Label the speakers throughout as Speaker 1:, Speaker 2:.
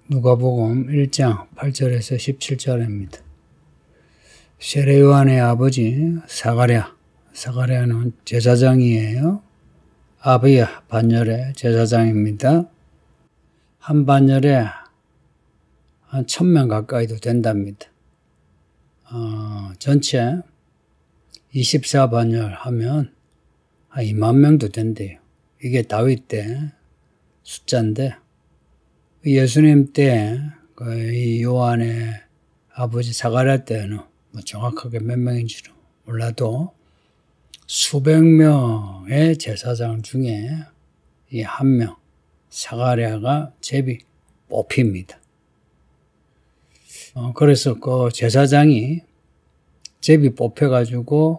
Speaker 1: 누가복음 1장 8절에서 17절입니다. 세례 요한의 아버지 사가랴는 제사장이에요. 아비야 반열의 제사장입니다. 한 반열에 한 1000명 가까이도 된답니다. 전체 24반열 하면 한 2만 명도 된대요. 이게 다윗 때 숫자인데 예수님 때 이 요한의 아버지 사가랴 때는 뭐 정확하게 몇 명인지는 몰라도 수백 명의 제사장 중에 이 한 명 사가랴가 제비 뽑힙니다. 그래서 그 제사장이 제비 뽑혀가지고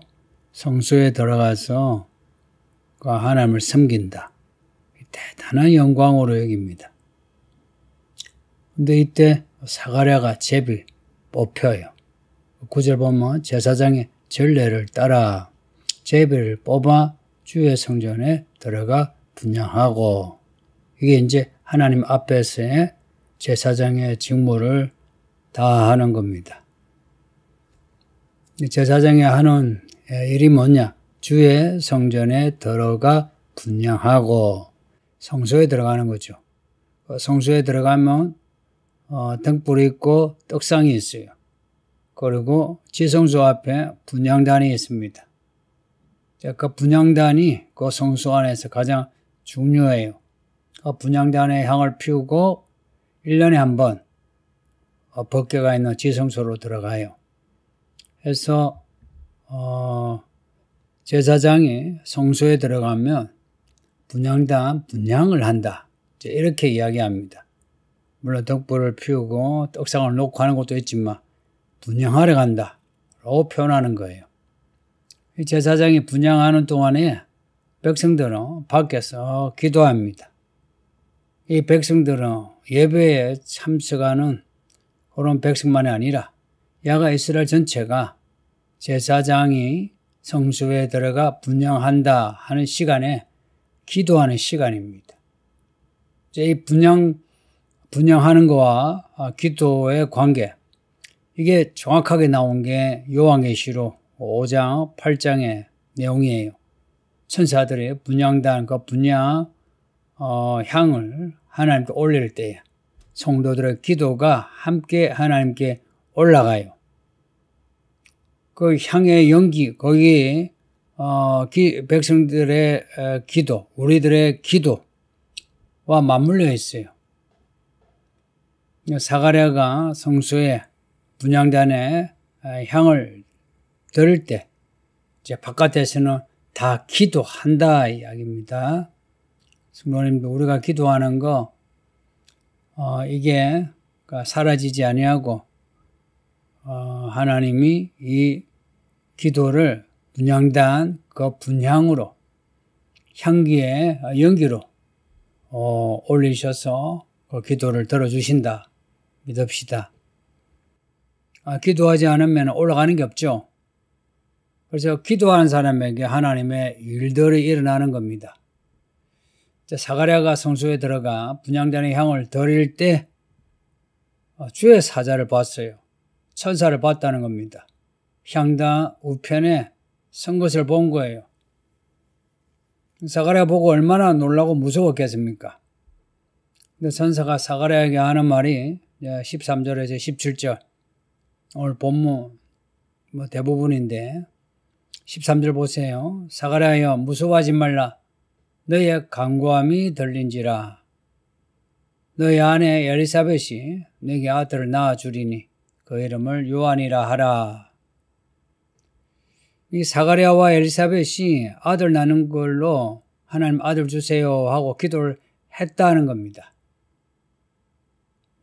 Speaker 1: 성소에 들어가서 그 하나님을 섬긴다. 대단한 영광으로 여깁니다. 근데 이때 사가랴가 제비 뽑혀요. 9절 보면 제사장의 전례를 따라 제비를 뽑아 주의 성전에 들어가 분향하고, 이게 이제 하나님 앞에서의 제사장의 직무를 다 하는 겁니다. 제사장이 하는 일이 뭐냐? 주의 성전에 들어가 분향하고 성소에 들어가는 거죠. 성소에 들어가면 등불이 있고 떡상이 있어요. 그리고 지성소 앞에 분향단이 있습니다. 그 분향단이 그 성소 안에서 가장 중요해요. 그 분향단에 향을 피우고 1년에 한 번 법궤가 있는 지성소로 들어가요. 그래서 제사장이 성소에 들어가면 분향단 분향을 한다, 이렇게 이야기합니다. 물론 등불을 피우고 떡상을 놓고 하는 것도 있지만 분향하러 간다라고 표현하는 거예요. 제사장이 분향하는 동안에 백성들은 밖에서 기도합니다. 이 백성들은 예배에 참석하는 그런 백성만이 아니라 야가 이스라엘 전체가 제사장이 성소에 들어가 분향한다 하는 시간에 기도하는 시간입니다. 이 분향하는 거와 기도의 관계, 이게 정확하게 나온 게 요한계시록 5장 8장의 내용이에요. 천사들이 분향단 그 분향 향을 하나님께 올릴 때 성도들의 기도가 함께 하나님께 올라가요. 그 향의 연기, 거기에 백성들의 기도, 우리들의 기도와 맞물려 있어요. 사가랴가 성소에 분향단에 향을 들을 때 이제 바깥에서는 다 기도한다 이야기입니다. 성도님도 우리가 기도하는 거 이게 사라지지 아니하고 하나님이 이 기도를 분향단 그 분향으로 향기의 연기로 올리셔서 그 기도를 들어주신다 믿읍시다. 기도하지 않으면 올라가는 게 없죠. 그래서 기도하는 사람에게 하나님의 일들이 일어나는 겁니다. 사가랴가 성소에 들어가 분향단의 향을 드릴 때 주의 사자를 봤어요. 천사를 봤다는 겁니다. 향단 우편에 선 것을 본 거예요. 사가랴 보고 얼마나 놀라고 무서웠겠습니까? 근데 천사가 사가랴에게 하는 말이 13절에서 17절, 오늘 본문 대부분인데 13절 보세요. 사가랴여 무서워하지 말라. 너의 간구함이 들린지라. 너의 아내 엘리사벳이 네게 아들을 낳아주리니 그 이름을 요한이라 하라. 이 사가랴와 엘리사벳이 아들 낳는 걸로 하나님 아들 주세요 하고 기도를 했다는 겁니다.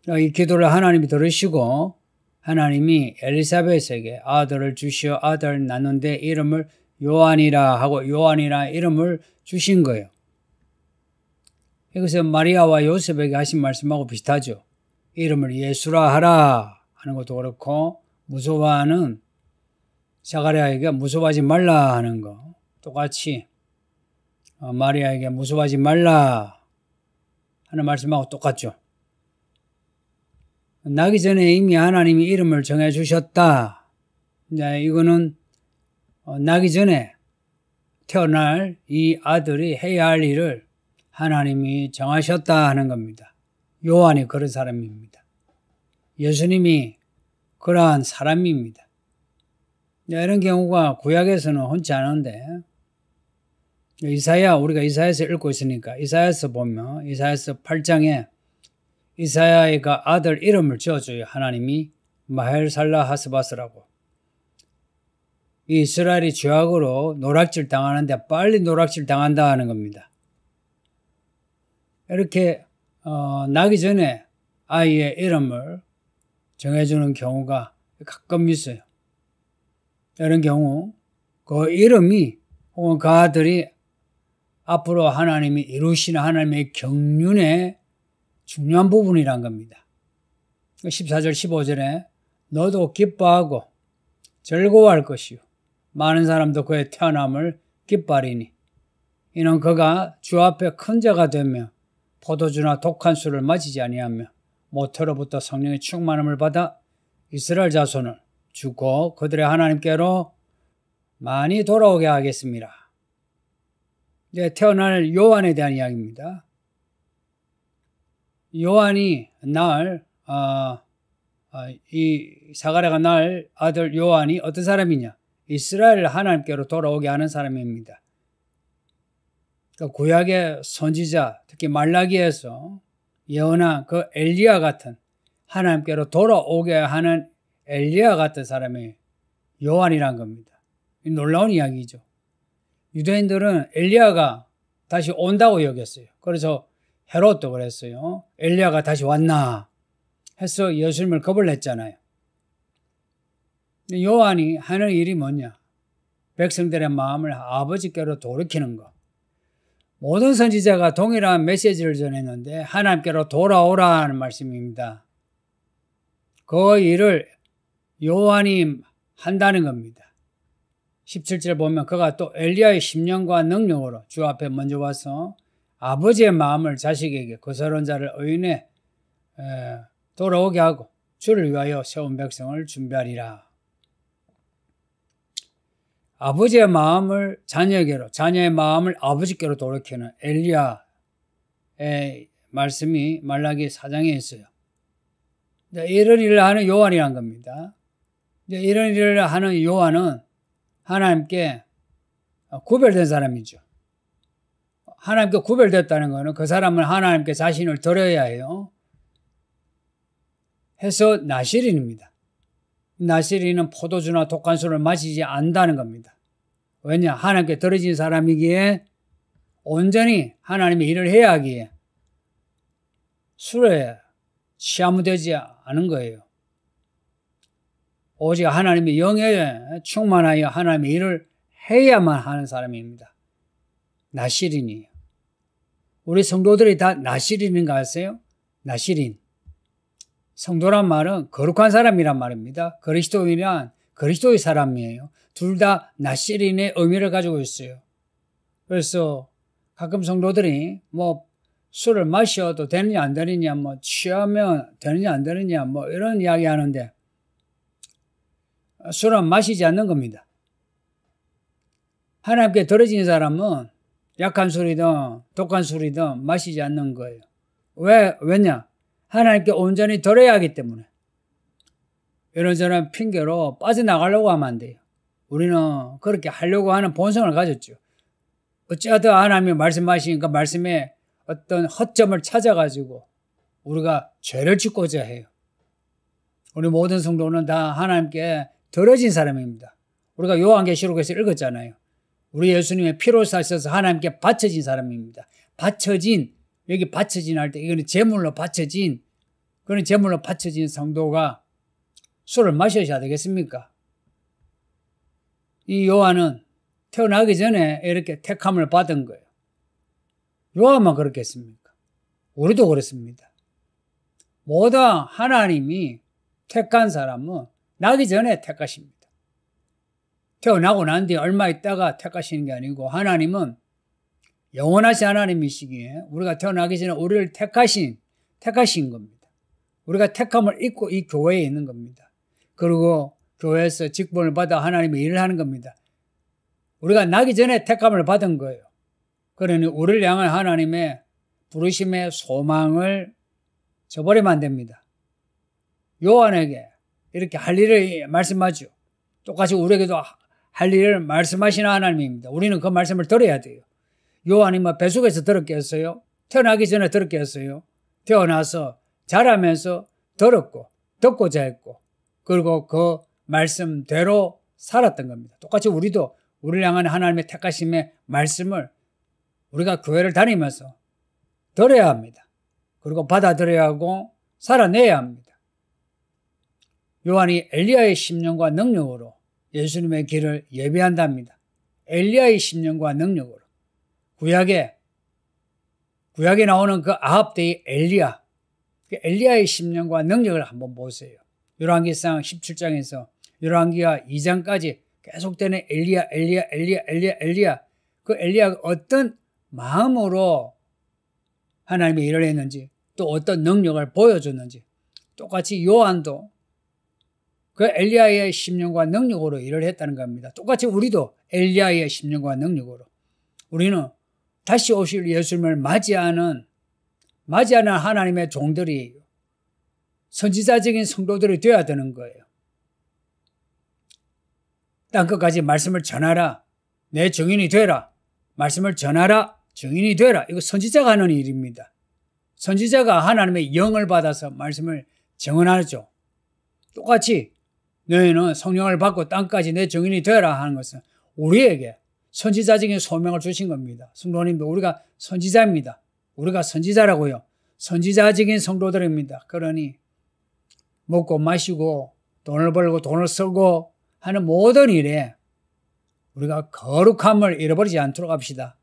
Speaker 1: 이 기도를 하나님이 들으시고 하나님이 엘리사벳에게 아들을 주시어 아들 낳는데 이름을 요한이라 하고 요한이라 이름을 주신 거예요. 이것은 마리아와 요셉에게 하신 말씀하고 비슷하죠. 이름을 예수라 하라 하는 것도 그렇고, 무서워하는 사가랴에게 무서워하지 말라 하는 거 똑같이 마리아에게 무서워하지 말라 하는 말씀하고 똑같죠. 나기 전에 이미 하나님이 이름을 정해 주셨다. 이제 이거는 나기 전에 태어날 이 아들이 해야 할 일을 하나님이 정하셨다 하는 겁니다. 요한이 그런 사람입니다. 예수님이 그러한 사람입니다. 이런 경우가 구약에서는 흔치 않은데, 우리가 이사야서 읽고 있으니까 이사야서 보면 이사야서 8장에 이사야가 아들 이름을 지어줘요. 하나님이 마헬살라 하스바스라고. 이 이스라엘이 죄악으로 노략질 당하는데 빨리 노략질 당한다 하는 겁니다. 이렇게 나기 전에 아이의 이름을 정해주는 경우가 가끔 있어요. 이런 경우 그 이름이 혹은 그 아들이 앞으로 하나님이 이루시는 하나님의 경륜의 중요한 부분이란 겁니다. 14절 15절에 너도 기뻐하고 즐거워할 것이요 많은 사람도 그의 태어남을 기뻐하리니 이는 그가 주 앞에 큰 자가 되며 포도주나 독한 술을 마시지 아니하며 모태로부터 성령의 충만함을 받아 이스라엘 자손을 주고 그들의 하나님께로 많이 돌아오게 하겠습니다. 이제 태어날 요한에 대한 이야기입니다. 요한이 이 사가랴가 낳을 아들 요한이 어떤 사람이냐? 이스라엘 하나님께로 돌아오게 하는 사람입니다. 그러니까 구약의 선지자, 특히 말라기에서 예언한 그 엘리야 같은 하나님께로 돌아오게 하는 엘리야 같은 사람이 요한이란 겁니다. 놀라운 이야기죠. 유대인들은 엘리야가 다시 온다고 여겼어요. 그래서 헤롯도 그랬어요. 엘리야가 다시 왔나 해서 예수님을 거부했잖아요. 요한이 하는 일이 뭐냐? 백성들의 마음을 아버지께로 돌이키는 것. 모든 선지자가 동일한 메시지를 전했는데 하나님께로 돌아오라는 말씀입니다. 그 일을 요한이 한다는 겁니다. 17절 보면 그가 또 엘리야의 심령과 능력으로 주 앞에 먼저 와서 아버지의 마음을 자식에게 거스른 자를 의인에 돌아오게 하고 주를 위하여 세운 백성을 준비하리라. 아버지의 마음을 자녀에게로, 자녀의 마음을 아버지께로 돌이키는 엘리야의 말씀이 말라기 4장에 있어요. 이런 일을 하는 요한이란 겁니다. 이런 일을 하는 요한은 하나님께 구별된 사람이죠. 하나님께 구별됐다는 것은 그 사람은 하나님께 자신을 드려야 해요. 해서 나시린입니다. 나시린은 포도주나 독한 술을 마시지 않는다는 겁니다. 왜냐? 하나님께 드려진 사람이기에 온전히 하나님의 일을 해야 하기에 술에 취하무되지 않은 거예요. 오직 하나님의 영에 충만하여 하나님의 일을 해야만 하는 사람입니다. 나시린이에요. 우리 성도들이 다 나시린인가 아세요? 나시린. 성도란 말은 거룩한 사람이란 말입니다. 그리스도인이란 그리스도의 사람이에요. 둘 다 나시린의 의미를 가지고 있어요. 그래서 가끔 성도들이 술을 마셔도 되느냐 안 되느냐, 취하면 되느냐 안 되느냐, 이런 이야기 하는데 술은 마시지 않는 겁니다. 하나님께 드려진 사람은 약한 술이든 독한 술이든 마시지 않는 거예요. 왜냐? 하나님께 온전히 드려야 하기 때문에. 이런저런 핑계로 빠져나가려고 하면 안 돼요. 우리는 그렇게 하려고 하는 본성을 가졌죠. 어찌하든 하나님이 말씀하시니까 말씀에 어떤 허점을 찾아가지고 우리가 죄를 짓고자 해요. 우리 모든 성도는 다 하나님께 드려진 사람입니다. 우리가 요한계시록에서 읽었잖아요. 우리 예수님의 피로 사셔서 하나님께 바쳐진 사람입니다. 바쳐진, 여기 바쳐진 할 때 이거는 제물로 바쳐진, 그런 제물로 바쳐진 성도가 술을 마셔야 되겠습니까? 이 요한은 태어나기 전에 이렇게 택함을 받은 거예요. 요한만 그렇겠습니까? 우리도 그렇습니다. 모든 하나님이 택한 사람은 나기 전에 택하십니다. 태어나고 난 뒤에 얼마 있다가 택하시는 게 아니고 하나님은 영원하신 하나님이시기에 우리가 태어나기 전에 우리를 택하신 겁니다. 우리가 택함을 입고 이 교회에 있는 겁니다. 그리고 교회에서 직분을 받아 하나님의 일을 하는 겁니다. 우리가 나기 전에 택함을 받은 거예요. 그러니 우리를 향한 하나님의 부르심의 소망을 저버리면 안 됩니다. 요한에게 이렇게 할 일을 말씀하죠. 똑같이 우리에게도 할 일을 말씀하시는 하나님입니다. 우리는 그 말씀을 들어야 돼요. 요한이 뭐 뱃속에서 들었겠어요? 태어나기 전에 들었겠어요? 태어나서 자라면서 들었고 듣고자 했고 그리고 그 말씀대로 살았던 겁니다. 똑같이 우리도 우리를 향한 하나님의 택하심의 말씀을 우리가 교회를 다니면서 들어야 합니다. 그리고 받아들여야 하고 살아내야 합니다. 요한이 엘리야의 심령과 능력으로 예수님의 길을 예비한답니다. 엘리야의 심령과 능력으로. 구약에 나오는 그 아합 때의 엘리야, 그 엘리야의 심령과 능력을 한번 보세요. 열왕기상 17장에서 열왕기하 2장까지 계속되는 엘리야. 그 엘리야가 어떤 마음으로 하나님의 일을 했는지 또 어떤 능력을 보여줬는지 똑같이 요한도 그 엘리야의 심령과 능력으로 일을 했다는 겁니다. 똑같이 우리도 엘리야의 심령과 능력으로 우리는 다시 오실 예수님을 맞이하는 하나님의 종들이 선지자적인 성도들이 되어야 되는 거예요. 땅끝까지 말씀을 전하라. 내 증인이 되라. 말씀을 전하라. 증인이 되라. 이거 선지자가 하는 일입니다. 선지자가 하나님의 영을 받아서 말씀을 증언하죠. 똑같이 너희는 성령을 받고 땅까지 내 증인이 되라 하는 것은 우리에게 선지자적인 소명을 주신 겁니다. 성도님들, 우리가 선지자입니다. 우리가 선지자라고요. 선지자적인 성도들입니다. 그러니 먹고 마시고 돈을 벌고 돈을 쓰고 하는 모든 일에 우리가 거룩함을 잃어버리지 않도록 합시다.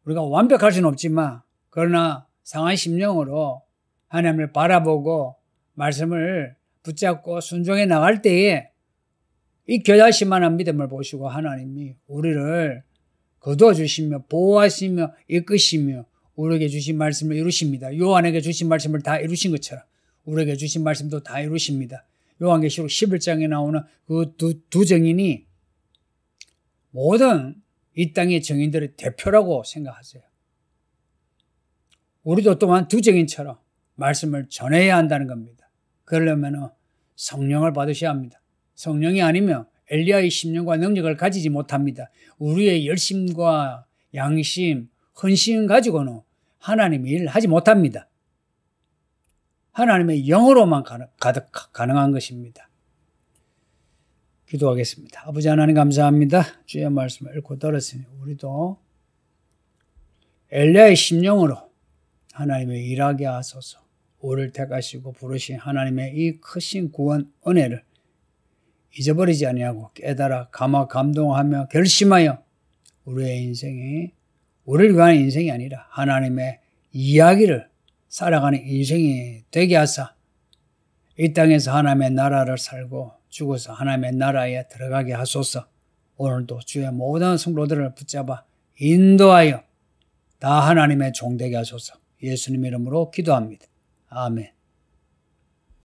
Speaker 1: 우리가 완벽할 수는 없지만 그러나 상한 심령으로 하나님을 바라보고 말씀을 붙잡고 순종해 나갈 때에 이 겨자씨만한 믿음을 보시고 하나님이 우리를 거두어 주시며 보호하시며 이끄시며 우리에게 주신 말씀을 이루십니다. 요한에게 주신 말씀을 다 이루신 것처럼 우리에게 주신 말씀도 다 이루십니다. 요한계시록 11장에 나오는 그 두 증인이 모든 이 땅의 증인들의 대표라고 생각하세요. 우리도 또한 두 증인처럼 말씀을 전해야 한다는 겁니다. 그러려면 성령을 받으셔야 합니다. 성령이 아니면 엘리야의 심령과 능력을 가지지 못합니다. 우리의 열심과 양심, 헌신 가지고는 하나님의 일을 하지 못합니다. 하나님의 영으로만 가능한 것입니다. 기도하겠습니다. 아버지 하나님 감사합니다. 주의 말씀을 읽고 들었으니 우리도 엘리야의 심령으로 하나님의 일하게 하소서. 우리를 택하시고 부르신 하나님의 이 크신 구원 은혜를 잊어버리지 아니하고 깨달아 감동하며 결심하여 우리의 인생이 우리를 위한 인생이 아니라 하나님의 이야기를 살아가는 인생이 되게 하사 이 땅에서 하나님의 나라를 살고 죽어서 하나님의 나라에 들어가게 하소서. 오늘도 주의 모든 성도들을 붙잡아 인도하여 다 하나님의 종 되게 하소서. 예수님 이름으로 기도합니다. 아멘.